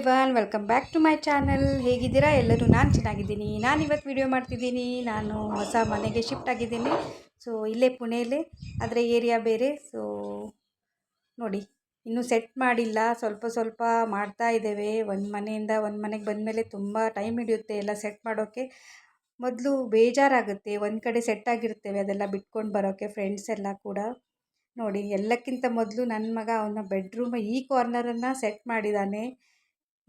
Everyone, welcome back to my channel. ಹೇಗಿದ್ದೀರಾ ಎಲ್ಲರೂ? ನಾನು ಚೆನ್ನಾಗಿದ್ದೀನಿ. ನಾನು ಇವತ್ತು ವಿಡಿಯೋ ಮಾಡ್ತಿದ್ದೀನಿ. ನಾನು ಹೊಸ ಮನೆಗೆ ಶಿಫ್ಟ್ ಆಗಿದ್ದೀನಿ. ಸೊ ಇಲ್ಲೇ ಪುಣೆಯಲ್ಲಿ, ಆದರೆ ಏರಿಯಾ ಬೇರೆ. ಸೊ ನೋಡಿ, ಇನ್ನೂ ಸೆಟ್ ಮಾಡಿಲ್ಲ, ಸ್ವಲ್ಪ ಸ್ವಲ್ಪ ಮಾಡ್ತಾ ಇದ್ದೇವೆ. ಒಂದು ಮನೆಯಿಂದ ಒಂದು ಮನೆಗೆ ಬಂದಮೇಲೆ ತುಂಬ ಟೈಮ್ ಹಿಡಿಯುತ್ತೆ ಎಲ್ಲ ಸೆಟ್ ಮಾಡೋಕ್ಕೆ. ಮೊದಲು ಬೇಜಾರಾಗುತ್ತೆ, ಒಂದು ಕಡೆ ಸೆಟ್ ಆಗಿರ್ತೇವೆ, ಅದೆಲ್ಲ ಬಿಟ್ಕೊಂಡು ಬರೋಕ್ಕೆ. ಫ್ರೆಂಡ್ಸ್ ಎಲ್ಲ ಕೂಡ ನೋಡಿ, ಎಲ್ಲಕ್ಕಿಂತ ಮೊದಲು ನನ್ನ ಮಗ ಅವನ ಬೆಡ್ರೂಮ್ ಈ ಕಾರ್ನರನ್ನು ಸೆಟ್ ಮಾಡಿದ್ದಾನೆ.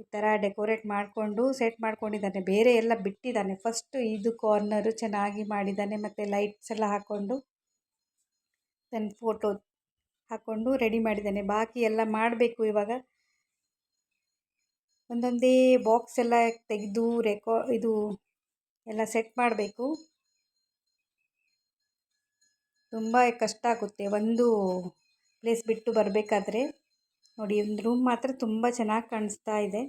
ಈ ಥರ ಡೆಕೋರೇಟ್ ಮಾಡಿಕೊಂಡು ಸೆಟ್ ಮಾಡ್ಕೊಂಡಿದ್ದಾನೆ, ಬೇರೆ ಎಲ್ಲ ಬಿಟ್ಟಿದ್ದಾನೆ. ಫಸ್ಟು ಇದು ಕಾರ್ನರು ಚೆನ್ನಾಗಿ ಮಾಡಿದ್ದಾನೆ, ಮತ್ತು ಲೈಟ್ಸ್ ಎಲ್ಲ ಹಾಕ್ಕೊಂಡು ತನ್ನ ಫೋಟೋ ಹಾಕ್ಕೊಂಡು ರೆಡಿ ಮಾಡಿದ್ದಾನೆ. ಬಾಕಿ ಎಲ್ಲ ಮಾಡಬೇಕು ಇವಾಗ. ಒಂದೊಂದೇ ಬಾಕ್ಸ್ ಎಲ್ಲ ತೆಗೆದು ಇದು ಎಲ್ಲ ಸೆಟ್ ಮಾಡಬೇಕು. ತುಂಬ ಕಷ್ಟ ಆಗುತ್ತೆ ಒಂದು ಪ್ಲೇಸ್ ಬಿಟ್ಟು ಬರಬೇಕಾದ್ರೆ. ನೋಡಿ, ಒಂದು ರೂಮ್ ಮಾತ್ರ ತುಂಬ ಚೆನ್ನಾಗಿ ಕಾಣಿಸ್ತಾ ಇದೆ.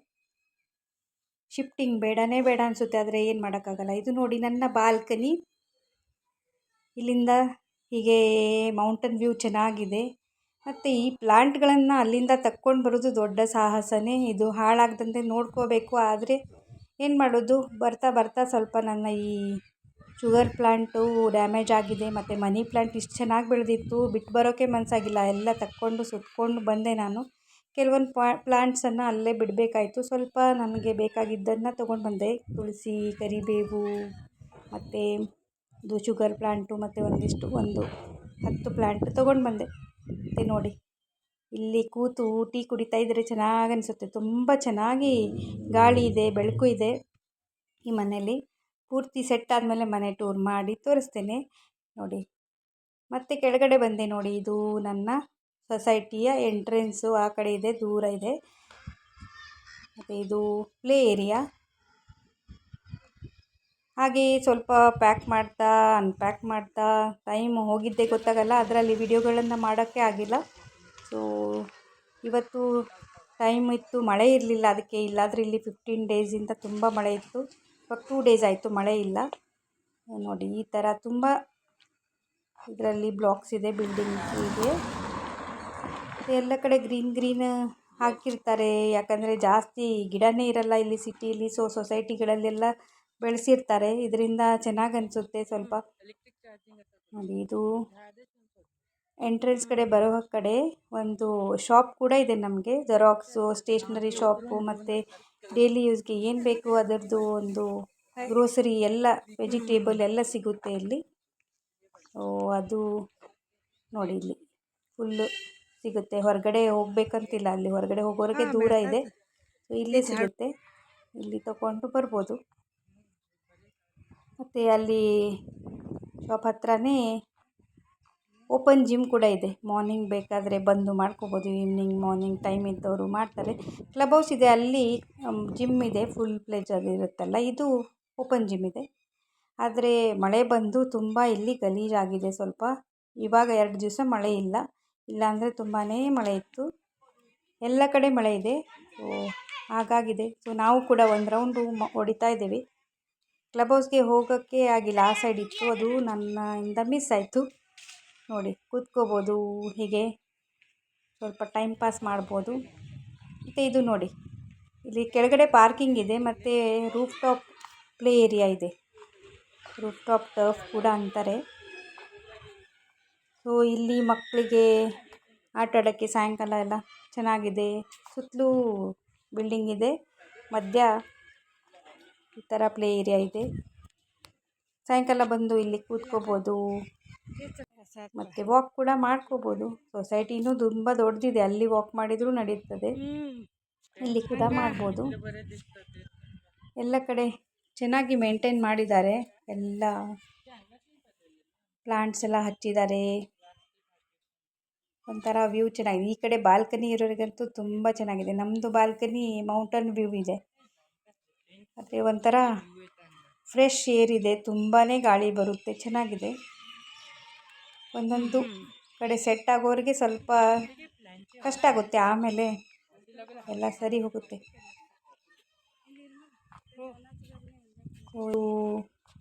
ಶಿಫ್ಟಿಂಗ್ ಬೇಡನೇ ಬೇಡ ಅನಿಸುತ್ತೆ, ಆದರೆ ಏನು ಮಾಡೋಕ್ಕಾಗಲ್ಲ. ಇದು ನೋಡಿ ನನ್ನ ಬಾಲ್ಕನಿ. ಇಲ್ಲಿಂದ ಹೀಗೆ ಮೌಂಟನ್ ವ್ಯೂ ಚೆನ್ನಾಗಿದೆ. ಮತ್ತು ಈ ಪ್ಲಾಂಟ್ಗಳನ್ನು ಅಲ್ಲಿಂದ ತಕ್ಕೊಂಡು ಬರೋದು ದೊಡ್ಡ ಸಾಹಸನೇ. ಇದು ಹಾಳಾಗದಂತೆ ನೋಡ್ಕೋಬೇಕು. ಆದರೆ ಏನು ಮಾಡೋದು, ಬರ್ತಾ ಬರ್ತಾ ಸ್ವಲ್ಪ ನನ್ನ ಈ ಶುಗರ್ ಪ್ಲಾಂಟು ಡ್ಯಾಮೇಜ್ ಆಗಿದೆ. ಮತ್ತು ಮನಿ ಪ್ಲಾಂಟ್ ಇಷ್ಟು ಚೆನ್ನಾಗಿ ಬೆಳೆದಿತ್ತು, ಬಿಟ್ಟು ಬರೋಕ್ಕೆ ಮನಸ್ಸಾಗಿಲ್ಲ. ಎಲ್ಲ ತಕ್ಕೊಂಡು ಸುತ್ಕೊಂಡು ಬಂದೆ ನಾನು. ಕೆಲವೊಂದು ಪ್ಲಾಂಟ್ಸನ್ನು ಅಲ್ಲೇ ಬಿಡಬೇಕಾಯಿತು. ಸ್ವಲ್ಪ ನನಗೆ ಬೇಕಾಗಿದ್ದನ್ನು ತೊಗೊಂಡು ಬಂದೆ. ತುಳಸಿ, ಕರಿಬೇವು, ಮತ್ತು ಇದು ಶುಗರ್ ಪ್ಲಾಂಟು, ಮತ್ತು ಒಂದು 10 ಪ್ಲಾಂಟ್ ತೊಗೊಂಡು ಬಂದೆ. ಮತ್ತು ನೋಡಿ, ಇಲ್ಲಿ ಕೂತು ಟೀ ಕುಡಿತಾ ಇದ್ದರೆ ಚೆನ್ನಾಗಿ ಅನಿಸುತ್ತೆ. ತುಂಬ ಚೆನ್ನಾಗಿ ಗಾಳಿ ಇದೆ, ಬೆಳಕು ಇದೆ ಈ ಮನೇಲಿ. ಪೂರ್ತಿ ಸೆಟ್ ಆದಮೇಲೆ ಮನೆ ಟೂರ್ ಮಾಡಿ ತೋರಿಸ್ತೇನೆ ನೋಡಿ. ಮತ್ತೆ ಕೆಳಗಡೆ ಬಂದೆ ನೋಡಿ, ಇದು ನನ್ನ ಸೊಸೈಟಿಯ ಎಂಟ್ರೆನ್ಸು. ಆ ಕಡೆ ಇದೆ, ದೂರ ಇದೆ. ಮತ್ತು ಇದು ಪ್ಲೇ ಏರಿಯಾ. ಹಾಗೆಯೇ ಸ್ವಲ್ಪ ಪ್ಯಾಕ್ ಮಾಡ್ತಾ ಅನ್ಪ್ಯಾಕ್ ಮಾಡ್ತಾ ಟೈಮ್ ಹೋಗಿದ್ದೇ ಗೊತ್ತಾಗಲ್ಲ. ಅದರಲ್ಲಿ ವಿಡಿಯೋಗಳನ್ನು ಮಾಡೋಕ್ಕೆ ಆಗಿಲ್ಲ. ಸೊ ಇವತ್ತು ಟೈಮ್ ಇತ್ತು, ಮಳೆ ಇರಲಿಲ್ಲ ಅದಕ್ಕೆ. ಇಲ್ಲಾದರೆ ಇಲ್ಲಿ 15 ಡೇಸಿಂದ ತುಂಬ ಮಳೆ ಇತ್ತು. ಇವಾಗ 2 ಡೇಸ್ ಆಯಿತು ಮಳೆ ಇಲ್ಲ. ನೋಡಿ, ಈ ಥರ ತುಂಬ ಇದರಲ್ಲಿ ಬ್ಲಾಕ್ಸ್ ಇದೆ ಬಿಲ್ಡಿಂಗಿಗೆ. ಎಲ್ಲ ಕಡೆ ಗ್ರೀನ್ ಹಾಕಿರ್ತಾರೆ, ಯಾಕಂದರೆ ಜಾಸ್ತಿ ಗಿಡನೇ ಇರಲ್ಲ ಇಲ್ಲಿ ಸಿಟಿಯಲ್ಲಿ. ಸೊ ಸೊಸೈಟಿಗಳಲ್ಲೆಲ್ಲ ಬೆಳೆಸಿರ್ತಾರೆ, ಇದರಿಂದ ಚೆನ್ನಾಗಿ ಅನಿಸುತ್ತೆ ಸ್ವಲ್ಪ. ನೋಡಿ, ಇದು ಎಂಟ್ರೆನ್ಸ್ ಕಡೆ ಬರೋ ಕಡೆ ಒಂದು ಶಾಪ್ ಕೂಡ ಇದೆ ನಮಗೆ. ಜೆರಾಕ್ಸು, ಸ್ಟೇಷ್ನರಿ ಶಾಪು, ಮತ್ತು ಡೈಲಿ ಯೂಸ್ಗೆ ಏನು ಬೇಕು ಅದರದ್ದು ಒಂದು ಗ್ರೋಸರಿ ಎಲ್ಲ, ವೆಜಿಟೇಬಲ್ ಎಲ್ಲ ಸಿಗುತ್ತೆ ಇಲ್ಲಿ. ಅದು ನೋಡಿ, ಇಲ್ಲಿ ಫುಲ್ಲು ಸಿಗುತ್ತೆ. ಹೊರಗಡೆ ಹೋಗಬೇಕಂತಿಲ್ಲ, ಅಲ್ಲಿ ಹೊರಗಡೆ ಹೋಗೋರಿಗೆ ದೂರ ಇದೆ. ಸೊ ಇಲ್ಲೇ ಸಿಗುತ್ತೆ, ಇಲ್ಲಿ ತಗೊಂಡು ಬರ್ಬೋದು. ಮತ್ತು ಅಲ್ಲಿ ಶಾಪ್ ಹತ್ರನೇ ಓಪನ್ ಜಿಮ್ ಕೂಡ ಇದೆ. ಮಾರ್ನಿಂಗ್ ಬೇಕಾದರೆ ಬಂದು ಮಾಡ್ಕೋಬೋದು, ಈವ್ನಿಂಗ್ ಮಾರ್ನಿಂಗ್ ಟೈಮ್ ಇದ್ದವರು ಮಾಡ್ತಾರೆ. ಕ್ಲಬ್ ಹೌಸ್ ಇದೆ, ಅಲ್ಲಿ ಜಿಮ್ ಇದೆ, ಫುಲ್ ಪ್ಲೇಜ್ ಅದು ಇರುತ್ತಲ್ಲ. ಇದು ಓಪನ್ ಜಿಮ್ ಇದೆ. ಆದರೆ ಮಳೆ ಬಂದು ತುಂಬ ಇಲ್ಲಿ ಗಲೀಜಾಗಿದೆ ಸ್ವಲ್ಪ. ಇವಾಗ 2 ದಿವಸ ಮಳೆ ಇಲ್ಲ, ಇಲ್ಲಾಂದರೆ ತುಂಬಾ ಮಳೆ ಇತ್ತು. ಎಲ್ಲ ಕಡೆ ಮಳೆ ಇದೆ. ಸೊ ಹಾಗಾಗಿದೆ. ಸೊ ನಾವು ಕೂಡ ಒಂದು ರೌಂಡು ಹೊಡಿತಾ ಇದ್ದೇವೆ. ಕ್ಲಬ್ ಹೌಸ್ಗೆ ಹೋಗೋಕ್ಕೆ ಆಗಿಲ್ಲ, ಆ ಸೈಡ್ ಇತ್ತು, ಅದು ನನ್ನಿಂದ ಮಿಸ್ ಆಯಿತು. ನೋಡಿ, ಕೂತ್ಕೋಬೋದು, ಹೀಗೆ ಸ್ವಲ್ಪ ಟೈಮ್ ಪಾಸ್ ಮಾಡ್ಬೋದು. ಮತ್ತು ಇದು ನೋಡಿ, ಇಲ್ಲಿ ಕೆಳಗಡೆ ಪಾರ್ಕಿಂಗ್ ಇದೆ, ಮತ್ತು ರೂಫ್ ಟಾಪ್ ಪ್ಲೇ ಏರಿಯಾ ಇದೆ. ರೂಫ್ ಟಾಪ್ ಟರ್ಫ್ ಕೂಡ ಅಂತಾರೆ. ಸೊ ಇಲ್ಲಿ ಮಕ್ಕಳಿಗೆ ಆಟ ಆಡೋಕ್ಕೆ ಸಾಯಂಕಾಲ ಎಲ್ಲ ಚೆನ್ನಾಗಿದೆ. ಸುತ್ತಲೂ ಬಿಲ್ಡಿಂಗ್ ಇದೆ, ಮಧ್ಯ ಈ ಥರ ಪ್ಲೇ ಏರಿಯಾ ಇದೆ. ಸಾಯಂಕಾಲ ಬಂದು ಇಲ್ಲಿ ಕೂತ್ಕೋಬೋದು, ಮತ್ತು ವಾಕ್ ಕೂಡ ಮಾಡ್ಕೋಬೋದು. ಸೊಸೈಟಿನೂ ತುಂಬ ದೊಡ್ಡದಿದೆ, ಅಲ್ಲಿ ವಾಕ್ ಮಾಡಿದರೂ ನಡೆಯುತ್ತದೆ, ಇಲ್ಲಿ ಕೂಡ ಮಾಡ್ಬೋದು. ಎಲ್ಲ ಕಡೆ ಚೆನ್ನಾಗಿ ಮೇಂಟೈನ್ ಮಾಡಿದ್ದಾರೆ, ಎಲ್ಲ ಪ್ಲಾಂಟ್ಸ್ ಎಲ್ಲ ಹಚ್ಚಿದ್ದಾರೆ. ಒಂಥರ ವ್ಯೂ ಚೆನ್ನಾಗಿದೆ. ಈ ಕಡೆ ಬಾಲ್ಕನಿ ಇರೋರಿಗಂತೂ ತುಂಬ ಚೆನ್ನಾಗಿದೆ. ನಮ್ಮದು ಬಾಲ್ಕನಿ ಮೌಂಟನ್ ವ್ಯೂ ಇದೆ, ಮತ್ತು ಒಂಥರ ಫ್ರೆಶ್ ಏರ್ ಇದೆ, ತುಂಬಾ ಗಾಳಿ ಬರುತ್ತೆ, ಚೆನ್ನಾಗಿದೆ. ಒಂದೊಂದು ಕಡೆ ಸೆಟ್ ಆಗೋರಿಗೆ ಸ್ವಲ್ಪ ಕಷ್ಟ ಆಗುತ್ತೆ, ಆಮೇಲೆ ಎಲ್ಲ ಸರಿ ಹೋಗುತ್ತೆ.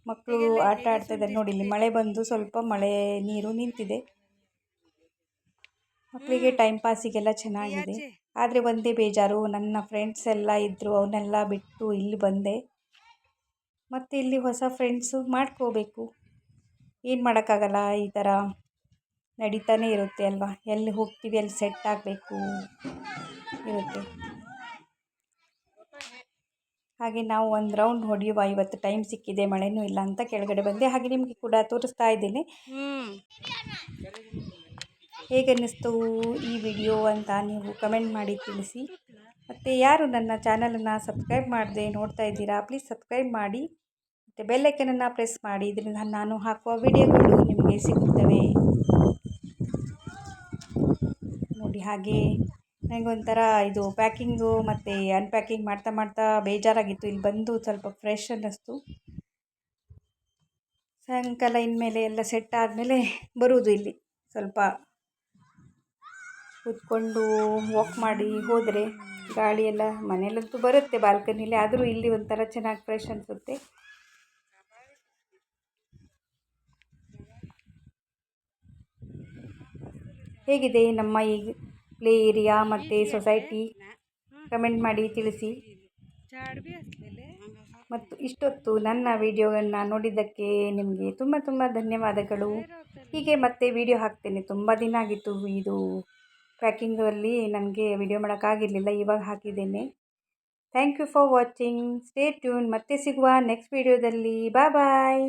ಮಕ್ಕಳು ಆಟ ಆಡ್ತಾಯಿದ್ದಾರೆ ನೋಡಿ. ಇಲ್ಲಿ ಮಳೆ ಬಂದು ಸ್ವಲ್ಪ ಮಳೆ ನೀರು ನಿಂತಿದೆ. ಮಕ್ಕಳಿಗೆ ಟೈಮ್ ಪಾಸಿಗೆಲ್ಲ ಚೆನ್ನಾಗಿದೆ. ಆದರೆ ಒಂದೇ ಬೇಜಾರು, ನನ್ನ ಫ್ರೆಂಡ್ಸ್ ಎಲ್ಲ ಇದ್ದರು, ಅವನ್ನೆಲ್ಲ ಬಿಟ್ಟು ಇಲ್ಲಿ ಬಂದೆ. ಮತ್ತು ಇಲ್ಲಿ ಹೊಸ ಫ್ರೆಂಡ್ಸು ಮಾಡ್ಕೋಬೇಕು, ಏನು ಮಾಡೋಕ್ಕಾಗಲ್ಲ. ಈ ಥರ ನಡೀತಾನೆ ಇರುತ್ತೆ ಅಲ್ವಾ. ಎಲ್ಲಿ ಹೋಗ್ತೀವಿ ಅಲ್ಲಿ ಸೆಟ್ ಆಗಬೇಕು ಇರುತ್ತೆ. ಹಾಗೆ ನಾವು ಒಂದು ರೌಂಡ್ ಹೊಡೆಯುವ, ಇವತ್ತು ಟೈಮ್ ಸಿಕ್ಕಿದೆ, ಮಳೆನೂ ಇಲ್ಲ ಅಂತ ಕೆಳಗಡೆ ಬಂದೆ. ಹಾಗೆ ನಿಮಗೆ ಕೂಡ ತೋರಿಸ್ತಾ ಇದ್ದೀನಿ ಹೇಗನ್ನಿಸ್ತು ಈ ವಿಡಿಯೋ ಅಂತ ನೀವು ಕಮೆಂಟ್ ಮಾಡಿ ತಿಳಿಸಿ. ಮತ್ತು ಯಾರು ನನ್ನ ಚಾನಲನ್ನು ಸಬ್ಸ್ಕ್ರೈಬ್ ಮಾಡದೆ ನೋಡ್ತಾ ಇದ್ದೀರಾ, ಪ್ಲೀಸ್ ಸಬ್ಸ್ಕ್ರೈಬ್ ಮಾಡಿ ಮತ್ತು ಬೆಲ್ಲೈಕನನ್ನು ಪ್ರೆಸ್ ಮಾಡಿ. ಇದರಿಂದ ನಾನು ಹಾಕುವ ವಿಡಿಯೋಗಳು ನಿಮಗೆ ಸಿಗುತ್ತವೆ ನೋಡಿ. ಹಾಗೆ ನನಗೊಂಥರ ಇದು ಪ್ಯಾಕಿಂಗು ಮತ್ತು ಅನ್ಪ್ಯಾಕಿಂಗ್ ಮಾಡ್ತಾ ಮಾಡ್ತಾ ಬೇಜಾರಾಗಿತ್ತು. ಇಲ್ಲಿ ಬಂದು ಸ್ವಲ್ಪ ಫ್ರೆಶ್ ಅನ್ನಿಸ್ತು. ಸಾಯಂಕಾಲ ಇನ್ಮೇಲೆ ಎಲ್ಲ ಸೆಟ್ ಆದಮೇಲೆ ಬರುವುದು ಇಲ್ಲಿ ಸ್ವಲ್ಪ ಕೂತ್ಕೊಂಡು ವಾಕ್ ಮಾಡಿ ಹೋದರೆ ಗಾಳಿ ಎಲ್ಲ ಮನೆಯಲ್ಲಂತೂ ಬರುತ್ತೆ ಬಾಲ್ಕನಿಲಿ, ಆದರೂ ಇಲ್ಲಿ ಒಂಥರ ಚೆನ್ನಾಗಿ ಫ್ರೆಶ್ ಅನಿಸುತ್ತೆ. ಹೇಗಿದೆ ನಮ್ಮ ಈ ಪ್ಲೇ ಏರಿಯಾ ಮತ್ತು ಸೊಸೈಟಿ, ಕಮೆಂಟ್ ಮಾಡಿ ತಿಳಿಸಿ. ಮತ್ತು ಇಷ್ಟೊತ್ತು ನನ್ನ ವಿಡಿಯೋವನ್ನು ನೋಡಿದ್ದಕ್ಕೆ ನಿಮಗೆ ತುಂಬ ತುಂಬ ಧನ್ಯವಾದಗಳು. ಹೀಗೆ ಮತ್ತೆ ವಿಡಿಯೋ ಹಾಕ್ತೇನೆ. ತುಂಬ ದಿನ ಆಗಿತ್ತು ಇದು ಪ್ಯಾಕಿಂಗಲ್ಲಿ ನನಗೆ ವಿಡಿಯೋ ಮಾಡೋಕ್ಕಾಗಿರಲಿಲ್ಲ, ಇವಾಗ ಹಾಕಿದ್ದೇನೆ. Thank you for watching, stay tune. ಮತ್ತೆ ಸಿಗುವ ನೆಕ್ಸ್ಟ್ ವಿಡಿಯೋದಲ್ಲಿ. ಬಾಯ್ ಬಾಯ್.